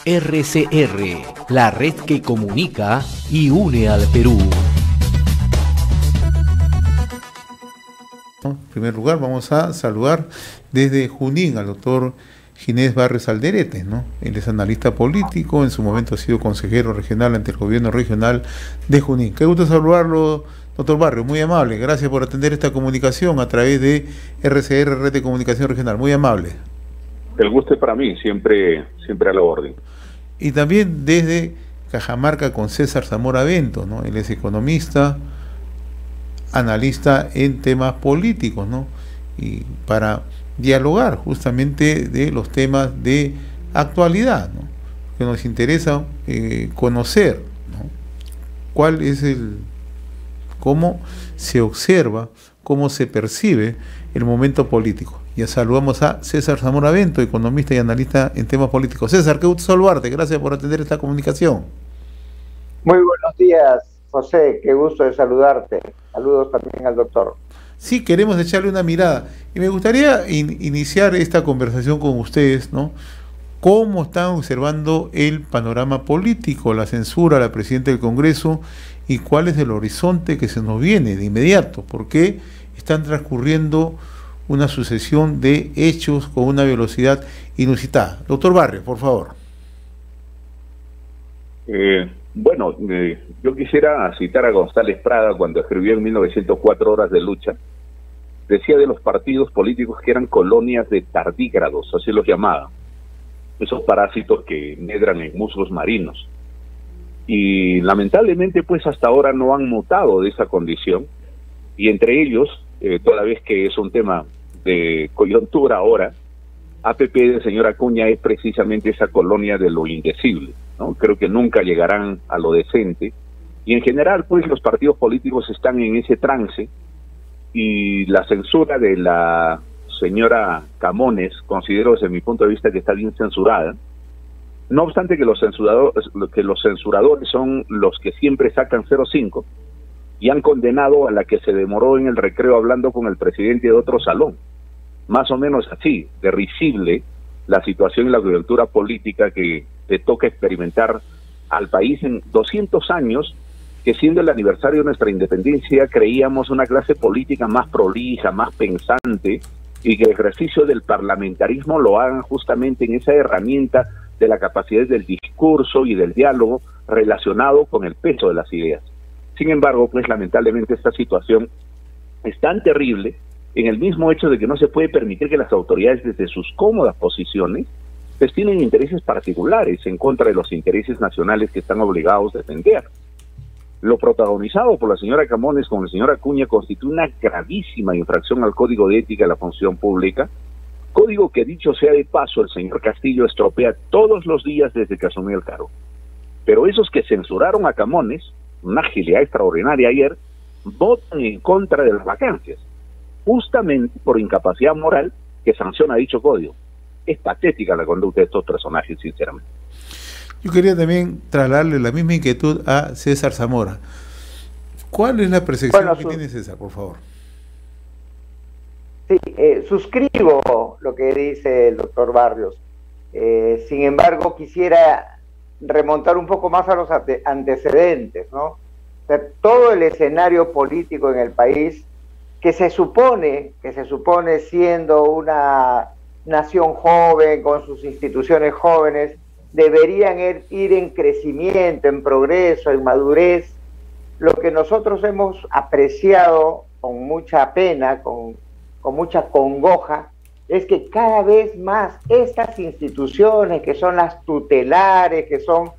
RCR, la red que comunica y une al Perú. En primer lugar, vamos a saludar desde Junín al doctor Ginés Barrios Alderete, ¿no? Él es analista político, en su momento ha sido consejero regional ante el gobierno regional de Junín. Qué gusto saludarlo, doctor Barrios, muy amable. Gracias por atender esta comunicación a través de RCR, Red de Comunicación Regional, muy amable. El gusto es para mí, siempre a la orden. Y también desde Cajamarca con César Zamora Bento, ¿no? Él es economista, analista en temas políticos, ¿no? Y para dialogar justamente de los temas de actualidad, ¿no? Que nos interesa conocer, ¿no? Cuál es cómo se observa, cómo se percibe el momento político. Ya saludamos a César Zamora Bento, economista y analista en temas políticos. César, qué gusto saludarte, gracias por atender esta comunicación. Muy buenos días, José, qué gusto de saludarte. Saludos también al doctor. Sí, queremos echarle una mirada. Y me gustaría iniciar esta conversación con ustedes, ¿no? ¿Cómo están observando el panorama político, la censura a la presidenta del Congreso y cuál es el horizonte que se nos viene de inmediato? Porque están transcurriendo una sucesión de hechos con una velocidad inusitada. Doctor Barrios, por favor. Yo quisiera citar a González Prada cuando escribió en 1904 Horas de Lucha. Decía de los partidos políticos que eran colonias de tardígrados, así los llamaba, esos parásitos que medran en musgos marinos. Y lamentablemente pues hasta ahora no han mutado de esa condición, y entre ellos, toda vez que es un tema de coyuntura ahora, APP del señor Acuña es precisamente esa colonia de lo indecible, ¿no? Creo que nunca llegarán a lo decente, y en general pues los partidos políticos están en ese trance, y la censura de la señora Camones considero desde mi punto de vista que está bien censurada. No obstante que los censuradores son los que siempre sacan 0,5 y han condenado a la que se demoró en el recreo hablando con el presidente de otro salón. Más o menos así, de risible la situación y la coyuntura política que le toca experimentar al país en 200 años, que siendo el aniversario de nuestra independencia creíamos una clase política más prolija, más pensante, y que el ejercicio del parlamentarismo lo hagan justamente en esa herramienta de la capacidad del discurso y del diálogo relacionado con el peso de las ideas. Sin embargo, pues lamentablemente esta situación es tan terrible en el mismo hecho de que no se puede permitir que las autoridades desde sus cómodas posiciones pues tienen intereses particulares en contra de los intereses nacionales que están obligados a defender. Lo protagonizado por la señora Camones con el señor Acuña constituye una gravísima infracción al Código de Ética de la Función Pública, código que, dicho sea de paso, el señor Castillo estropea todos los días desde que asumió el cargo. Pero esos que censuraron a Camones, una agilidad extraordinaria ayer, votan en contra de las vacancias, justamente por incapacidad moral que sanciona dicho código. Es patética la conducta de estos personajes, sinceramente. Yo quería también trasladarle la misma inquietud a César Zamora. ¿Cuál es la percepción que tiene César, por favor? Sí, suscribo lo que dice el doctor Barrios. Sin embargo, quisiera remontar un poco más a los antecedentes, ¿no? O sea, todo el escenario político en el país, que se supone siendo una nación joven, con sus instituciones jóvenes, deberían ir en crecimiento, en progreso, en madurez. Lo que nosotros hemos apreciado con mucha pena, con mucha congoja, es que cada vez más estas instituciones que son las tutelares, que son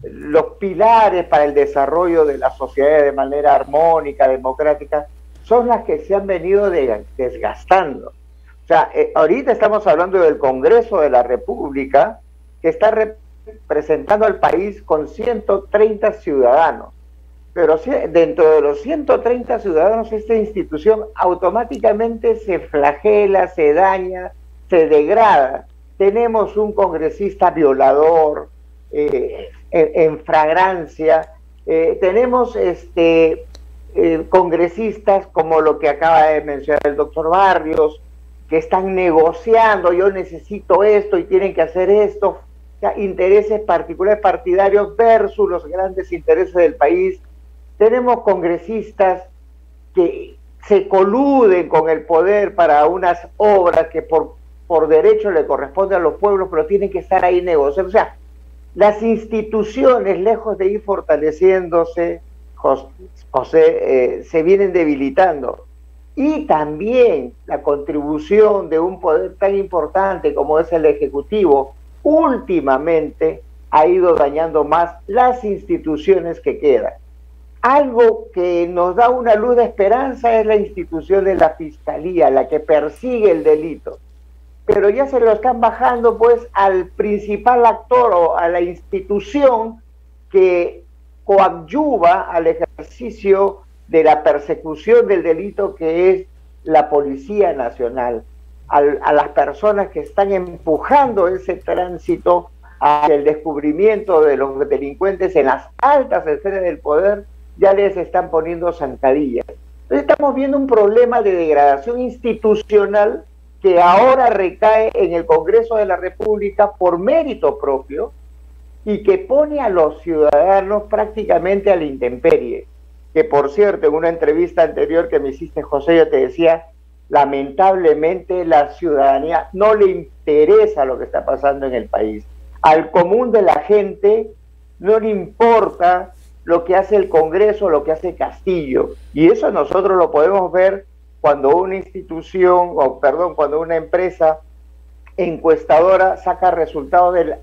los pilares para el desarrollo de la sociedad de manera armónica, democrática, son las que se han venido desgastando. O sea, ahorita estamos hablando del Congreso de la República, que está representando al país con 130 ciudadanos. Pero dentro de los 130 ciudadanos, esta institución automáticamente se flagela, se daña, se degrada. Tenemos un congresista violador en flagrancia, tenemos congresistas como lo que acaba de mencionar el doctor Barrios, que están negociando, yo necesito esto y tienen que hacer esto, sea, intereses particulares partidarios versus los grandes intereses del país. Tenemos congresistas que se coluden con el poder para unas obras que por derecho le corresponden a los pueblos, pero tienen que estar ahí negociando. O sea, las instituciones, lejos de ir fortaleciéndose, José, se vienen debilitando. Y también la contribución de un poder tan importante como es el Ejecutivo, últimamente ha ido dañando más las instituciones que quedan. Algo que nos da una luz de esperanza es la institución de la Fiscalía, la que persigue el delito. Pero ya se lo están bajando pues al principal actor o a la institución que coadyuva al ejercicio de la persecución del delito, que es la Policía Nacional, a las personas que están empujando ese tránsito hacia el descubrimiento de los delincuentes en las altas esferas del poder, ya les están poniendo zancadillas. Entonces estamos viendo un problema de degradación institucional que ahora recae en el Congreso de la República por mérito propio y que pone a los ciudadanos prácticamente a la intemperie. Que por cierto, en una entrevista anterior que me hiciste, José, yo te decía, lamentablemente la ciudadanía no le interesa lo que está pasando en el país. Al común de la gente no le importa lo que hace el Congreso, lo que hace Castillo. Y eso nosotros lo podemos ver cuando una institución, cuando una empresa encuestadora saca resultados del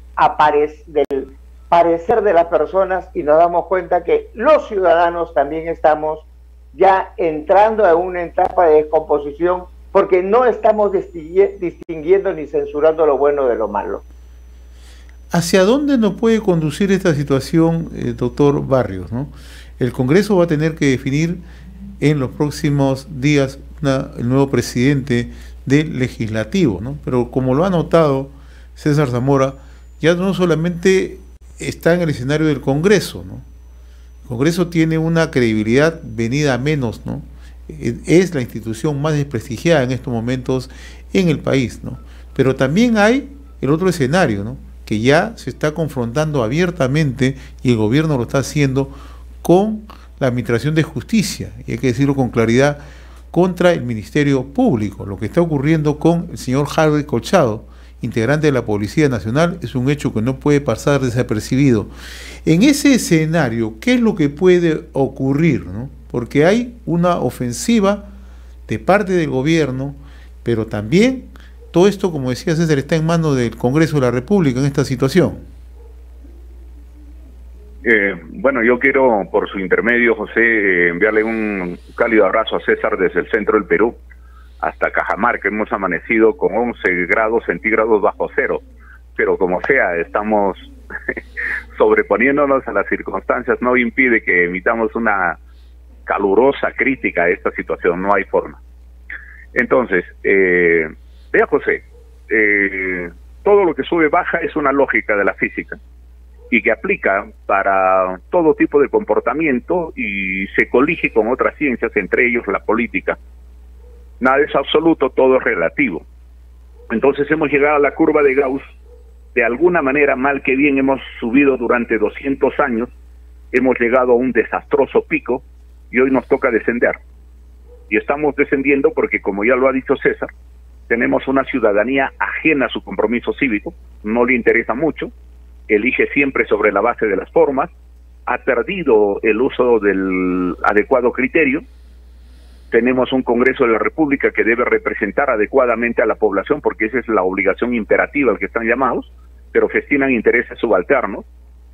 parecer de las personas, y nos damos cuenta que los ciudadanos también estamos ya entrando a una etapa de descomposición porque no estamos distinguiendo ni censurando lo bueno de lo malo. ¿Hacia dónde nos puede conducir esta situación, doctor Barrios, ¿no? El Congreso va a tener que definir en los próximos días el nuevo presidente del Legislativo, ¿no? Pero como lo ha notado César Zamora, ya no solamente está en el escenario del Congreso, ¿no? El Congreso tiene una credibilidad venida a menos, ¿no? Es la institución más desprestigiada en estos momentos en el país, ¿no? Pero también hay el otro escenario, ¿no? Que ya se está confrontando abiertamente, y el gobierno lo está haciendo, con la Administración de Justicia, y hay que decirlo con claridad, contra el Ministerio Público. Lo que está ocurriendo con el señor Harvey Colchado, integrante de la Policía Nacional, es un hecho que no puede pasar desapercibido. En ese escenario, ¿qué es lo que puede ocurrir, ¿no? Porque hay una ofensiva de parte del gobierno, pero también todo esto, como decía César, está en manos del Congreso de la República en esta situación. Bueno, yo quiero, por su intermedio, José, enviarle un cálido abrazo a César desde el centro del Perú hasta Cajamarca. Hemos amanecido con 11 grados centígrados bajo cero, pero como sea, estamos sobreponiéndonos a las circunstancias. No impide que emitamos una calurosa crítica a esta situación, no hay forma. Entonces, vea, José, todo lo que sube baja es una lógica de la física y que aplica para todo tipo de comportamiento y se colige con otras ciencias, entre ellos la política. Nada es absoluto, todo es relativo. Entonces hemos llegado a la curva de Gauss, de alguna manera, mal que bien, hemos subido durante 200 años, hemos llegado a un desastroso pico y hoy nos toca descender. Y estamos descendiendo porque, como ya lo ha dicho César, tenemos una ciudadanía ajena a su compromiso cívico, no le interesa mucho, elige siempre sobre la base de las formas, ha perdido el uso del adecuado criterio. Tenemos un Congreso de la República que debe representar adecuadamente a la población, porque esa es la obligación imperativa al que están llamados, pero gestionan intereses subalternos.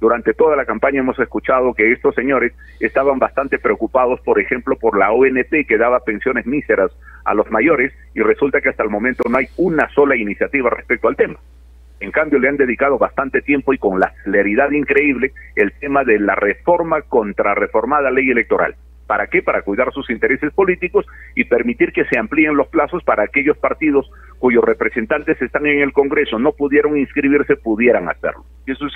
Durante toda la campaña hemos escuchado que estos señores estaban bastante preocupados, por ejemplo, por la ONP, que daba pensiones míseras a los mayores, y resulta que hasta el momento no hay una sola iniciativa respecto al tema. En cambio, le han dedicado bastante tiempo y con la celeridad increíble el tema de la reforma contra reformada ley electoral. ¿Para qué? Para cuidar sus intereses políticos y permitir que se amplíen los plazos para aquellos partidos cuyos representantes están en el Congreso, no pudieron inscribirse, pudieran hacerlo. Y eso es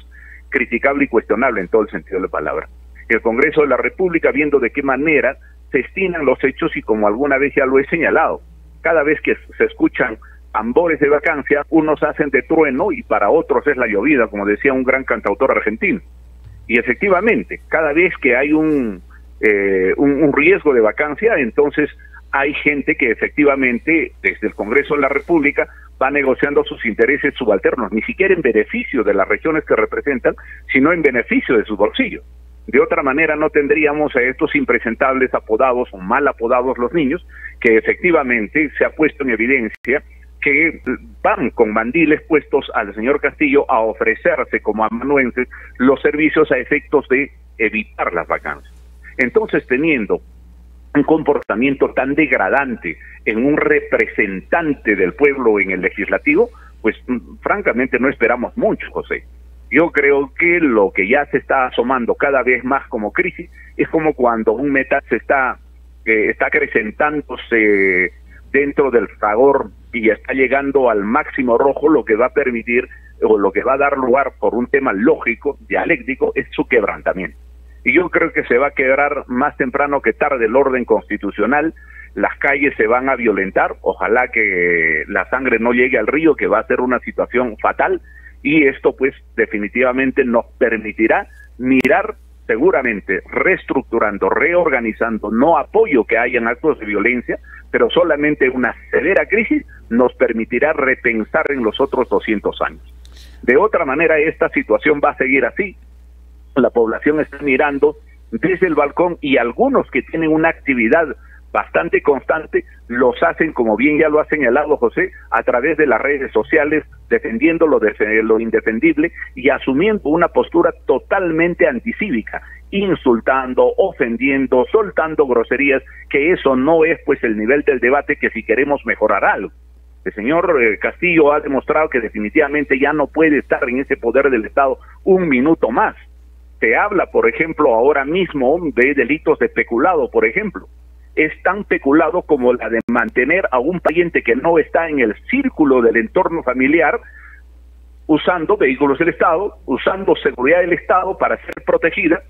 criticable y cuestionable en todo el sentido de la palabra. El Congreso de la República, viendo de qué manera se estiman los hechos, y como alguna vez ya lo he señalado, cada vez que se escuchan tambores de vacancia, unos hacen de trueno y para otros es la llovida, como decía un gran cantautor argentino. Y efectivamente, cada vez que hay un riesgo de vacancia, entonces hay gente que efectivamente desde el Congreso de la República va negociando sus intereses subalternos, ni siquiera en beneficio de las regiones que representan, sino en beneficio de sus bolsillos. De otra manera no tendríamos a estos impresentables apodados o mal apodados los niños, que efectivamente se ha puesto en evidencia que van con mandiles puestos al señor Castillo a ofrecerse como amanuenses los servicios a efectos de evitar las vacancias. Entonces, teniendo un comportamiento tan degradante en un representante del pueblo en el legislativo, pues francamente no esperamos mucho, José. Yo creo que lo que ya se está asomando cada vez más como crisis es como cuando un metal se está acrecentándose dentro del fragor y está llegando al máximo rojo, lo que va a permitir o lo que va a dar lugar por un tema lógico, dialéctico, es su quebrantamiento. Y yo creo que se va a quebrar más temprano que tarde el orden constitucional, las calles se van a violentar, ojalá que la sangre no llegue al río, que va a ser una situación fatal, y esto pues definitivamente nos permitirá mirar seguramente reestructurando, reorganizando, no apoyo que hayan actos de violencia, pero solamente una severa crisis nos permitirá repensar en los otros 200 años. De otra manera, esta situación va a seguir así. La población está mirando desde el balcón y algunos que tienen una actividad bastante constante los hacen, como bien ya lo ha señalado José, a través de las redes sociales, defendiendo lo indefendible y asumiendo una postura totalmente anticívica, insultando, ofendiendo, soltando groserías, que eso no es pues el nivel del debate que si queremos mejorar algo. El señor Castillo ha demostrado que definitivamente ya no puede estar en ese poder del Estado un minuto más. Se habla, por ejemplo, ahora mismo de delitos de peculado, por ejemplo. Es tan peculado como la de mantener a un pariente que no está en el círculo del entorno familiar, usando vehículos del Estado, usando seguridad del Estado para ser protegida,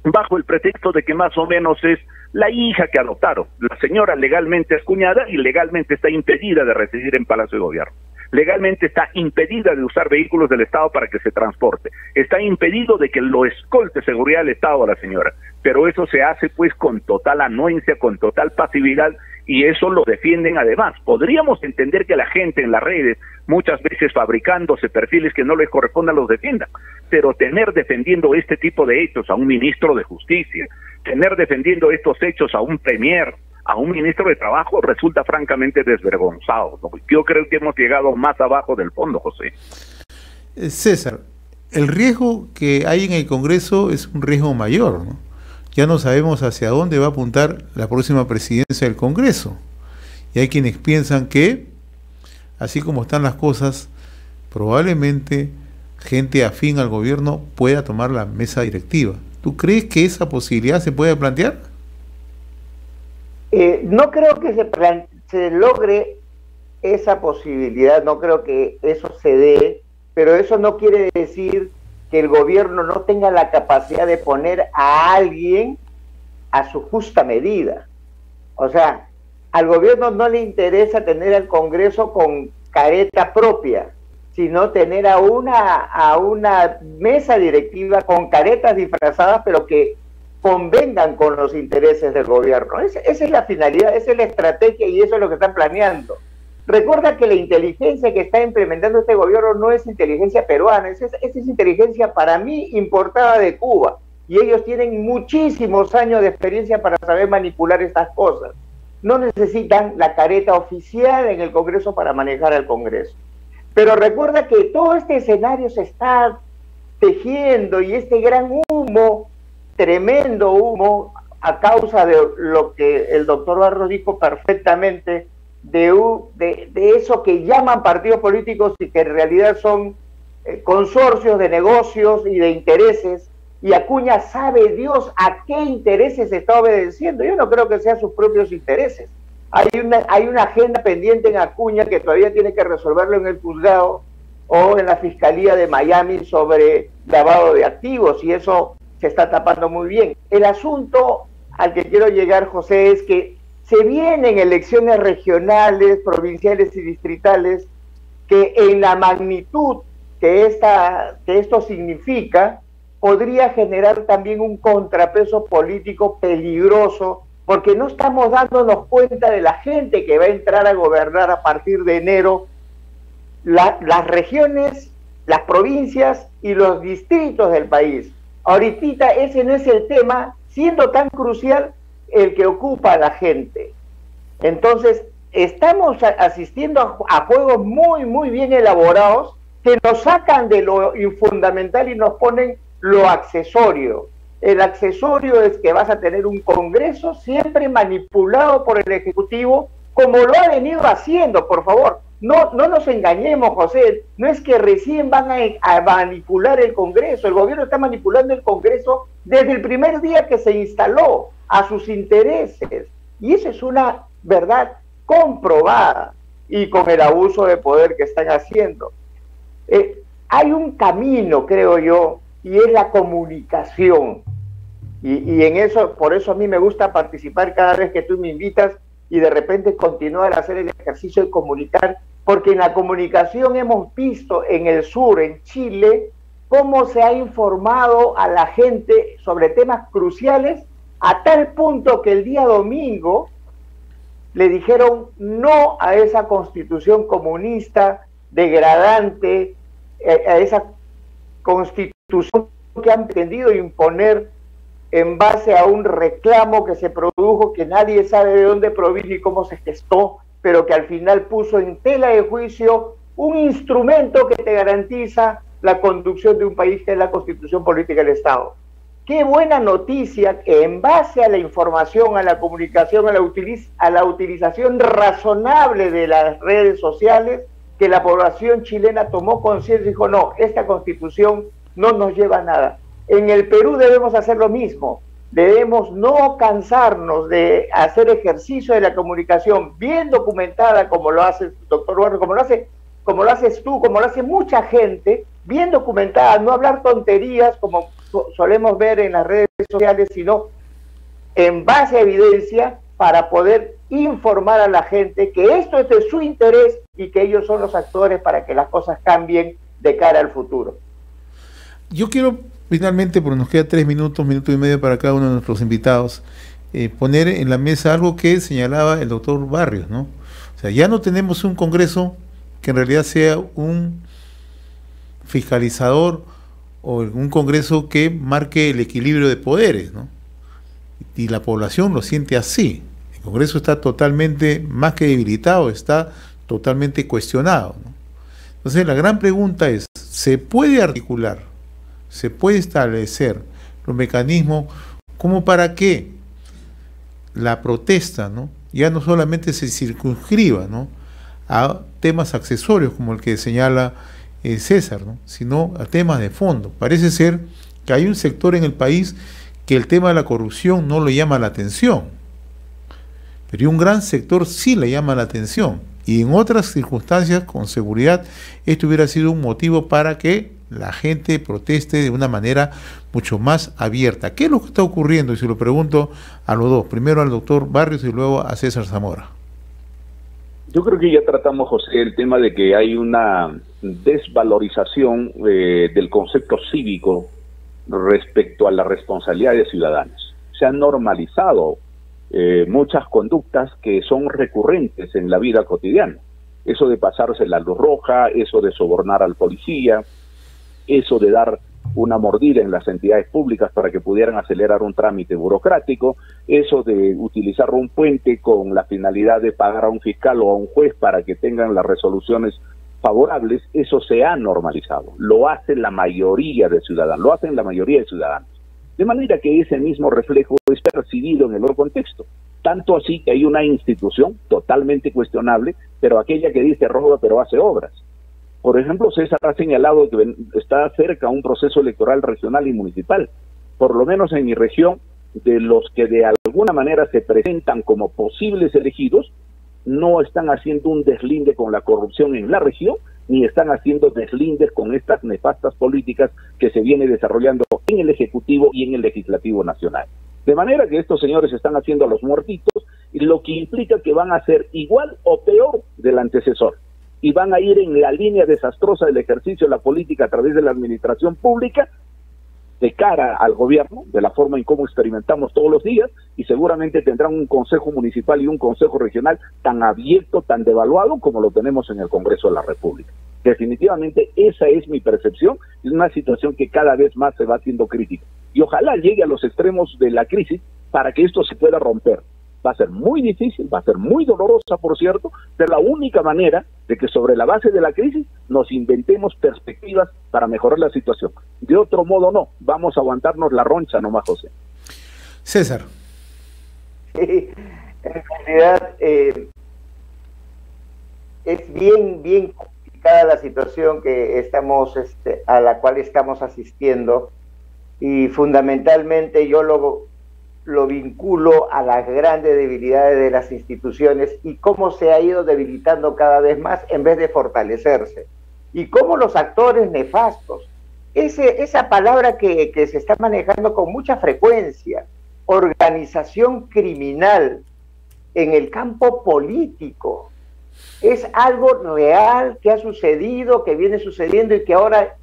bajo el pretexto de que más o menos es la hija que adoptaron. La señora legalmente es cuñada y legalmente está impedida de residir en Palacio de Gobierno. Legalmente está impedida de usar vehículos del Estado para que se transporte. Está impedido de que lo escolte seguridad del Estado a la señora. Pero eso se hace pues con total anuencia, con total pasividad, y eso lo defienden además. Podríamos entender que la gente en las redes, muchas veces fabricándose perfiles que no les correspondan, los defiendan, pero tener defendiendo este tipo de hechos a un ministro de Justicia, tener defendiendo estos hechos a un premier, a un ministro de Trabajo, resulta francamente desvergonzado, ¿no? Yo creo que hemos llegado más abajo del fondo, José. César, el riesgo que hay en el Congreso es un riesgo mayor, ¿no? Ya no sabemos hacia dónde va a apuntar la próxima presidencia del Congreso. Y hay quienes piensan que, así como están las cosas, probablemente gente afín al gobierno pueda tomar la mesa directiva. ¿Tú crees que esa posibilidad se puede plantear? No creo que se logre esa posibilidad, no creo que eso se dé, pero eso no quiere decir que el gobierno no tenga la capacidad de poner a alguien a su justa medida. O sea, al gobierno no le interesa tener al Congreso con careta propia, sino tener a una mesa directiva con caretas disfrazadas, pero que convengan con los intereses del gobierno. Esa es la finalidad, esa es la estrategia y eso es lo que están planeando. Recuerda que la inteligencia que está implementando este gobierno no es inteligencia peruana, esa es inteligencia para mí importada de Cuba, y ellos tienen muchísimos años de experiencia para saber manipular estas cosas. No necesitan la careta oficial en el Congreso para manejar al Congreso. Pero recuerda que todo este escenario se está tejiendo y este gran humo, tremendo humo, a causa de lo que el doctor Barros dijo perfectamente, de eso que llaman partidos políticos y que en realidad son consorcios de negocios y de intereses, y Acuña sabe Dios a qué intereses se está obedeciendo. Yo no creo que sean sus propios intereses. Hay una agenda pendiente en Acuña que todavía tiene que resolverlo en el juzgado o en la Fiscalía de Miami sobre lavado de activos, y eso se está tapando muy bien. El asunto al que quiero llegar, José, es que se vienen elecciones regionales, provinciales y distritales, que en la magnitud que esto significa, podría generar también un contrapeso político peligroso, porque no estamos dándonos cuenta de la gente que va a entrar a gobernar a partir de enero las regiones, las provincias y los distritos del país. Ahorita ese no es el tema, siendo tan crucial el que ocupa a la gente. Entonces, estamos asistiendo a juegos muy, muy bien elaborados que nos sacan de lo fundamental y nos ponen lo accesorio. El accesorio es que vas a tener un Congreso siempre manipulado por el Ejecutivo, como lo ha venido haciendo, por favor. No nos engañemos, José, no es que recién van a manipular el Congreso, el gobierno está manipulando el Congreso desde el primer día que se instaló a sus intereses, y eso es una verdad comprobada, y con el abuso de poder que están haciendo. Hay un camino, creo yo, y es la comunicación, y en eso, por eso a mí me gusta participar cada vez que tú me invitas, y de repente continuar a hacer el ejercicio de comunicar, porque en la comunicación hemos visto en el sur, en Chile, cómo se ha informado a la gente sobre temas cruciales, a tal punto que el día domingo le dijeron no a esa constitución comunista, degradante, a esa constitución que han pretendido imponer en base a un reclamo que se produjo, que nadie sabe de dónde provino y cómo se gestó, pero que al final puso en tela de juicio un instrumento que te garantiza la conducción de un país, que es la Constitución Política del Estado. Qué buena noticia que en base a la información, a la comunicación, a la utilización razonable de las redes sociales, que la población chilena tomó conciencia y dijo, no, esta Constitución no nos lleva a nada. En el Perú debemos hacer lo mismo, debemos no cansarnos de hacer ejercicio de la comunicación bien documentada, como lo hace el doctor Barrio, como lo haces tú, como lo hace mucha gente, bien documentada, no hablar tonterías como solemos ver en las redes sociales, sino en base a evidencia para poder informar a la gente que esto es de su interés y que ellos son los actores para que las cosas cambien de cara al futuro. Yo quiero finalmente, porque nos queda 3 minutos, minuto y medio para cada uno de nuestros invitados, poner en la mesa algo que señalaba el doctor Barrios, ¿no? O sea, ya no tenemos un Congreso que en realidad sea un fiscalizador o un Congreso que marque el equilibrio de poderes, ¿no? Y la población lo siente así. El Congreso está totalmente, más que debilitado, está totalmente cuestionado, ¿no? Entonces la gran pregunta es, ¿se puede articular, se puede establecer los mecanismos como para que la protesta, ¿no?, ya no solamente se circunscriba, ¿no?, a temas accesorios como el que señala César, ¿no?, sino a temas de fondo? Parece ser que hay un sector en el país que el tema de la corrupción no le llama la atención, pero hay un gran sector sí le llama la atención, y en otras circunstancias con seguridad esto hubiera sido un motivo para que la gente proteste de una manera mucho más abierta. ¿Qué es lo que está ocurriendo? Y se lo pregunto a los dos, primero al doctor Barrios y luego a César Zamora. Yo creo que ya tratamos, José, el tema de que hay una desvalorización del concepto cívico respecto a las responsabilidades ciudadanas. Se han normalizado muchas conductas que son recurrentes en la vida cotidiana. Eso de pasarse la luz roja, eso de sobornar al policía, eso de dar una mordida en las entidades públicas para que pudieran acelerar un trámite burocrático, eso de utilizar un puente con la finalidad de pagar a un fiscal o a un juez para que tengan las resoluciones favorables, eso se ha normalizado. Lo hace la mayoría de ciudadanos, lo hacen la mayoría de ciudadanos. De manera que ese mismo reflejo es percibido en el otro contexto. Tanto así que hay una institución totalmente cuestionable, pero aquella que dice roba pero hace obras. Por ejemplo, César ha señalado que está cerca un proceso electoral regional y municipal. Por lo menos en mi región, de los que de alguna manera se presentan como posibles elegidos, no están haciendo un deslinde con la corrupción en la región, ni están haciendo deslindes con estas nefastas políticas que se viene desarrollando en el Ejecutivo y en el Legislativo Nacional. De manera que estos señores están haciendo a los muertitos y lo que implica que van a ser igual o peor del antecesor, y van a ir en la línea desastrosa del ejercicio de la política a través de la administración pública, de cara al gobierno, de la forma en cómo experimentamos todos los días, y seguramente tendrán un consejo municipal y un consejo regional tan abierto, tan devaluado como lo tenemos en el Congreso de la República. Definitivamente esa es mi percepción, es una situación que cada vez más se va haciendo crítica, y ojalá llegue a los extremos de la crisis para que esto se pueda romper. Va a ser muy difícil, va a ser muy dolorosa, por cierto, pero la única manera de que sobre la base de la crisis nos inventemos perspectivas para mejorar la situación. De otro modo no, vamos a aguantarnos la roncha nomás, José. César. Sí, en realidad es bien complicada la situación que estamos, a la cual estamos asistiendo, y fundamentalmente yo lo vinculo a las grandes debilidades de las instituciones y cómo se ha ido debilitando cada vez más en vez de fortalecerse. Y cómo los actores nefastos, esa palabra que se está manejando con mucha frecuencia, organización criminal en el campo político, es algo real que ha sucedido, que viene sucediendo y que ahora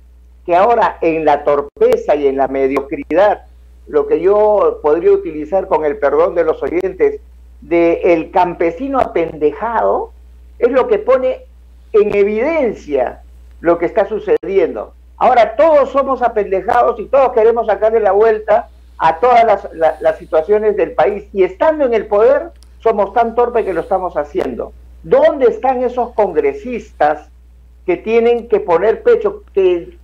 en la torpeza y en la mediocridad, lo que yo podría utilizar, con el perdón de los oyentes, de el campesino apendejado, es lo que pone en evidencia lo que está sucediendo. Ahora todos somos apendejados y todos queremos sacarle la vuelta a todas las situaciones del país, y estando en el poder somos tan torpes que lo estamos haciendo. ¿Dónde están esos congresistas que tienen que poner pecho, que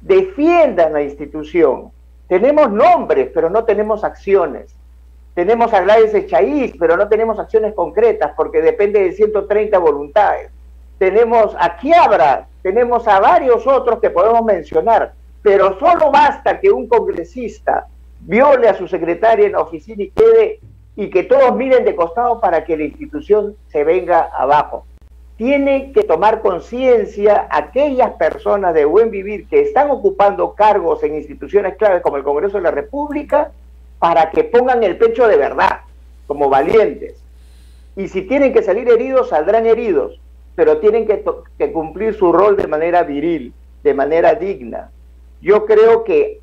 defiendan la institución? Tenemos nombres, pero no tenemos acciones. Tenemos a Gladys Echaíz, pero no tenemos acciones concretas, porque depende de 130 voluntades. Tenemos a Quiabra, tenemos a varios otros que podemos mencionar, pero solo basta que un congresista viole a su secretaria en la oficina y que todos miren de costado para que la institución se venga abajo. Tienen que tomar conciencia aquellas personas de buen vivir que están ocupando cargos en instituciones claves como el Congreso de la República, para que pongan el pecho de verdad, como valientes. Y si tienen que salir heridos, saldrán heridos, pero tienen que cumplir su rol de manera viril, de manera digna. Yo creo que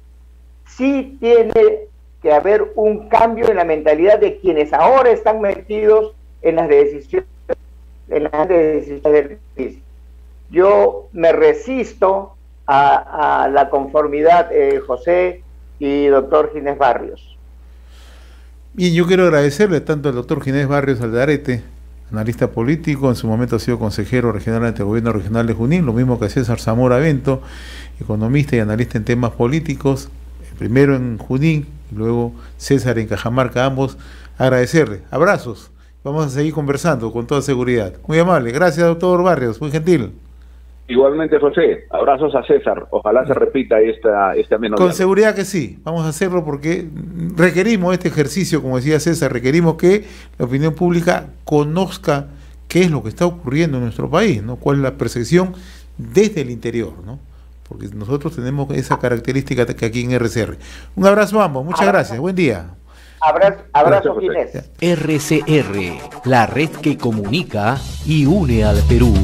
sí tiene que haber un cambio en la mentalidad de quienes ahora están metidos en las decisiones del país. Yo me resisto a la conformidad, José y doctor Ginés Barrios. Bien, yo quiero agradecerle tanto al doctor Ginés Barrios Aldarete, analista político, en su momento ha sido consejero regional ante el gobierno regional de Junín, lo mismo que a César Zamora Bento, economista y analista en temas políticos, primero en Junín y luego César en Cajamarca, ambos. Agradecerle, abrazos. Vamos a seguir conversando con toda seguridad. Muy amable. Gracias, doctor Barrios. Muy gentil. Igualmente, José. Abrazos a César. Ojalá se repita este ameno. Con seguridad que sí. Vamos a hacerlo porque requerimos este ejercicio, como decía César, requerimos que la opinión pública conozca qué es lo que está ocurriendo en nuestro país, ¿no? Cuál es la percepción desde el interior, ¿no? Porque nosotros tenemos esa característica que aquí en RCR. Un abrazo a ambos. Muchas gracias. Buen día. Abrazo, Ginés. RCR, la red que comunica y une al Perú.